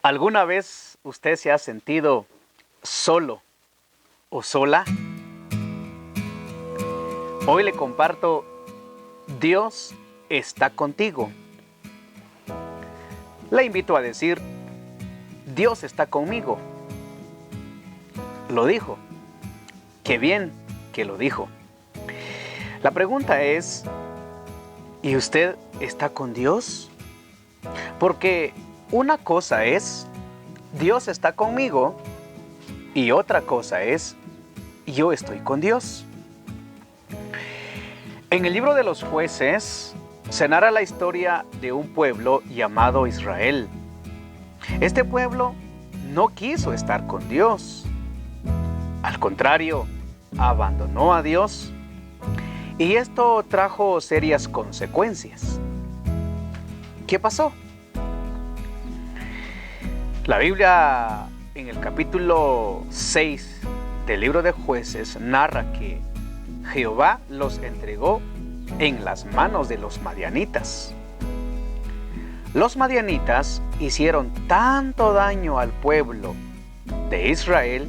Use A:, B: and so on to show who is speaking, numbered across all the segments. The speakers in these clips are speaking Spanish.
A: ¿Alguna vez usted se ha sentido solo o sola? Hoy le comparto, Dios está contigo. Le invito a decir, Dios está conmigo. Lo dijo. Qué bien que lo dijo. La pregunta es, ¿y usted está con Dios? Porque una cosa es, Dios está conmigo, y otra cosa es, yo estoy con Dios. En el libro de los Jueces se narra la historia de un pueblo llamado Israel. Este pueblo no quiso estar con Dios. Al contrario, abandonó a Dios y esto trajo serias consecuencias. ¿Qué pasó? La Biblia en el capítulo 6 del libro de Jueces narra que Jehová los entregó en las manos de los madianitas. Los madianitas hicieron tanto daño al pueblo de Israel,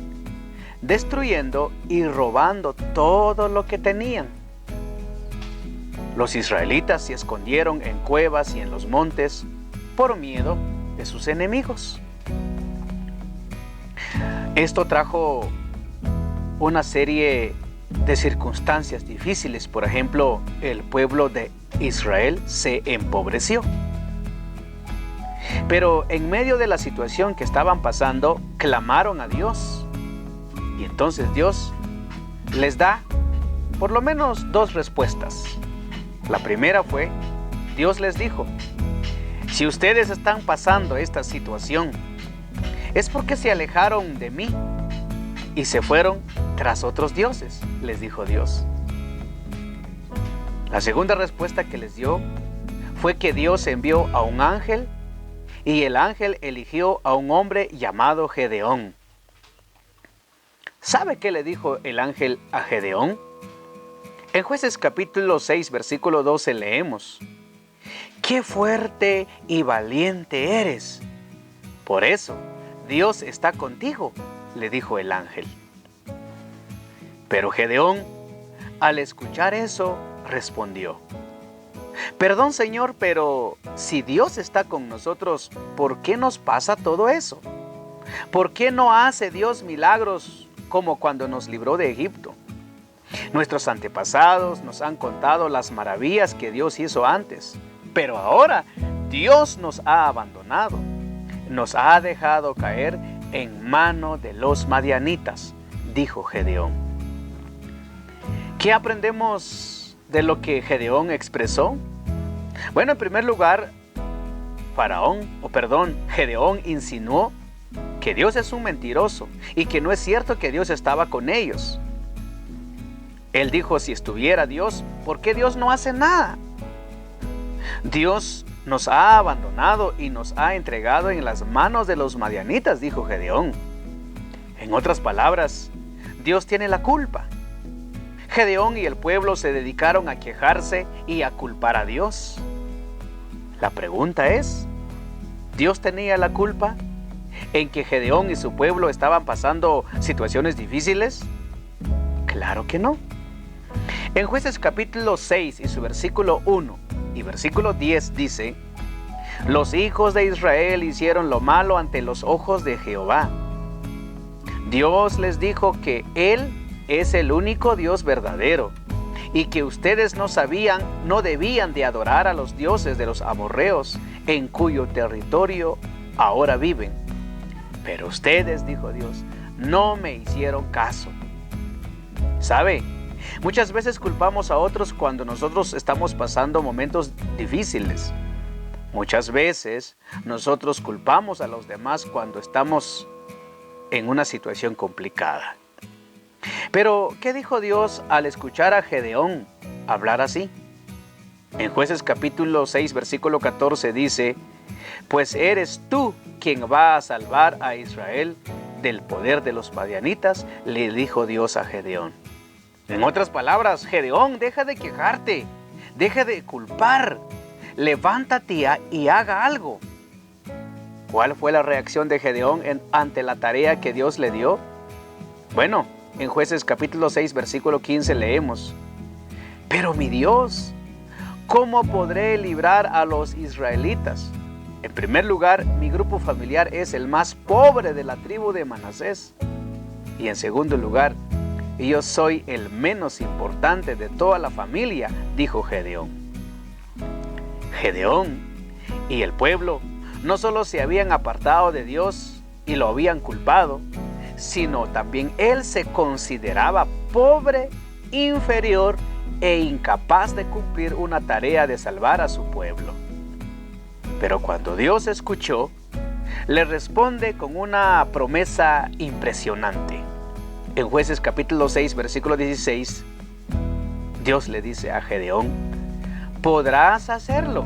A: destruyendo y robando todo lo que tenían. Los israelitas se escondieron en cuevas y en los montes por miedo de sus enemigos. Esto trajo una serie de circunstancias difíciles. Por ejemplo, el pueblo de Israel se empobreció. Pero en medio de la situación que estaban pasando, clamaron a Dios. Y entonces Dios les da por lo menos dos respuestas. La primera fue, Dios les dijo, si ustedes están pasando esta situación, es porque se alejaron de mí y se fueron tras otros dioses, les dijo Dios. La segunda respuesta que les dio fue que Dios envió a un ángel y el ángel eligió a un hombre llamado Gedeón. ¿Sabe qué le dijo el ángel a Gedeón? En Jueces capítulo 6, versículo 12 leemos, ¡qué fuerte y valiente eres! Por eso, Dios está contigo, le dijo el ángel. Pero Gedeón, al escuchar eso, respondió, perdón, Señor, pero si Dios está con nosotros, ¿por qué nos pasa todo eso? ¿Por qué no hace Dios milagros como cuando nos libró de Egipto? Nuestros antepasados nos han contado las maravillas que Dios hizo antes, pero ahora Dios nos ha abandonado, nos ha dejado caer en mano de los madianitas, dijo Gedeón. ¿Qué aprendemos de lo que Gedeón expresó? Bueno, en primer lugar, Gedeón insinuó que Dios es un mentiroso y que no es cierto que Dios estaba con ellos. Él dijo, si estuviera Dios, ¿por qué Dios no hace nada? Dios nos ha abandonado y nos ha entregado en las manos de los madianitas, dijo Gedeón. En otras palabras, Dios tiene la culpa. Gedeón y el pueblo se dedicaron a quejarse y a culpar a Dios. La pregunta es, ¿Dios tenía la culpa en que Gedeón y su pueblo estaban pasando situaciones difíciles? Claro que no. En Jueces capítulo 6 y su versículo 1 y versículo 10 dice, los hijos de Israel hicieron lo malo ante los ojos de Jehová. Dios les dijo que Él es el único Dios verdadero y que ustedes no debían de adorar a los dioses de los amorreos en cuyo territorio ahora viven. Pero ustedes, dijo Dios, no me hicieron caso. ¿Sabe? Muchas veces culpamos a otros cuando nosotros estamos pasando momentos difíciles. Muchas veces nosotros culpamos a los demás cuando estamos en una situación complicada. Pero, ¿qué dijo Dios al escuchar a Gedeón hablar así? En Jueces capítulo 6, versículo 14 dice, pues eres tú quien va a salvar a Israel del poder de los madianitas, le dijo Dios a Gedeón. En otras palabras, Gedeón, deja de quejarte, deja de culpar, levántate y haga algo. ¿Cuál fue la reacción de Gedeón ante la tarea que Dios le dio? Bueno, en Jueces capítulo 6, versículo 15 leemos: pero mi Dios, ¿cómo podré librar a los israelitas? En primer lugar, mi grupo familiar es el más pobre de la tribu de Manasés. Y en segundo lugar, yo soy el menos importante de toda la familia, dijo Gedeón. Gedeón y el pueblo no solo se habían apartado de Dios y lo habían culpado, sino también él se consideraba pobre, inferior e incapaz de cumplir una tarea de salvar a su pueblo. Pero cuando Dios escuchó, le responde con una promesa impresionante. En Jueces capítulo 6, versículo 16, Dios le dice a Gedeón: podrás hacerlo,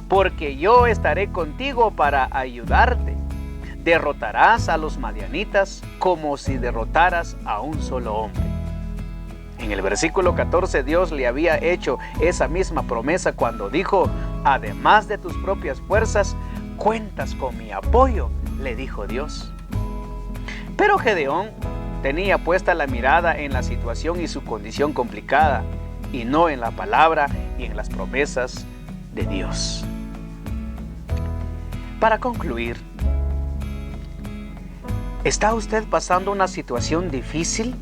A: porque yo estaré contigo para ayudarte. Derrotarás a los madianitas como si derrotaras a un solo hombre. En el versículo 14 Dios le había hecho esa misma promesa cuando dijo: además de tus propias fuerzas, cuentas con mi apoyo, le dijo Dios. Pero Gedeón tenía puesta la mirada en la situación y su condición complicada, y no en la palabra y en las promesas de Dios. Para concluir, ¿está usted pasando una situación difícil?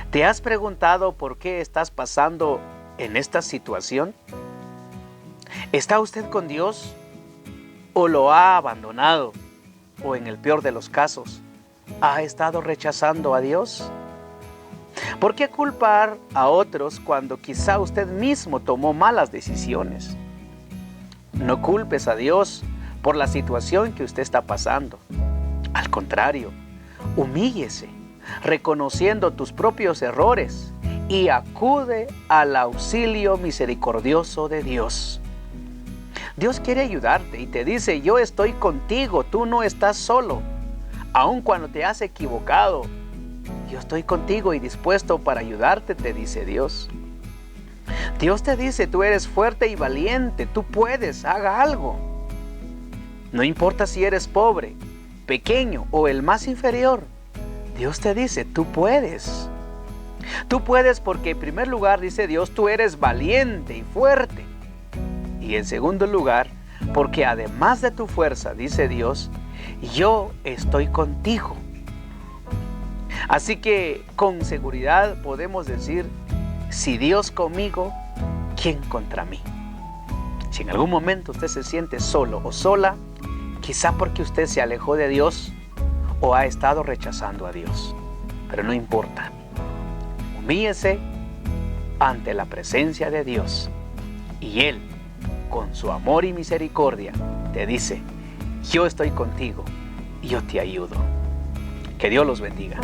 A: ¿Te has preguntado por qué estás pasando en esta situación? ¿Está usted con Dios o lo ha abandonado? ¿O en el peor de los casos, ha estado rechazando a Dios? ¿Por qué culpar a otros cuando quizá usted mismo tomó malas decisiones? No culpes a Dios por la situación que usted está pasando. Al contrario, humíllese, reconociendo tus propios errores, y acude al auxilio misericordioso de Dios. Dios quiere ayudarte y te dice: yo estoy contigo, tú no estás solo. Aun cuando te has equivocado, yo estoy contigo y dispuesto para ayudarte, te dice Dios. Dios te dice: tú eres fuerte y valiente, tú puedes, haga algo. No importa si eres pobre, pequeño o el más inferior, Dios te dice: tú puedes. Tú puedes porque en primer lugar, dice Dios, tú eres valiente y fuerte. Y en segundo lugar, porque además de tu fuerza, dice Dios, yo estoy contigo. Así que con seguridad podemos decir: si Dios conmigo, ¿quién contra mí? Si en algún momento usted se siente solo o sola, quizá porque usted se alejó de Dios o ha estado rechazando a Dios. Pero no importa. Humíllese ante la presencia de Dios y Él, con su amor y misericordia, te dice: yo estoy contigo y yo te ayudo. Que Dios los bendiga.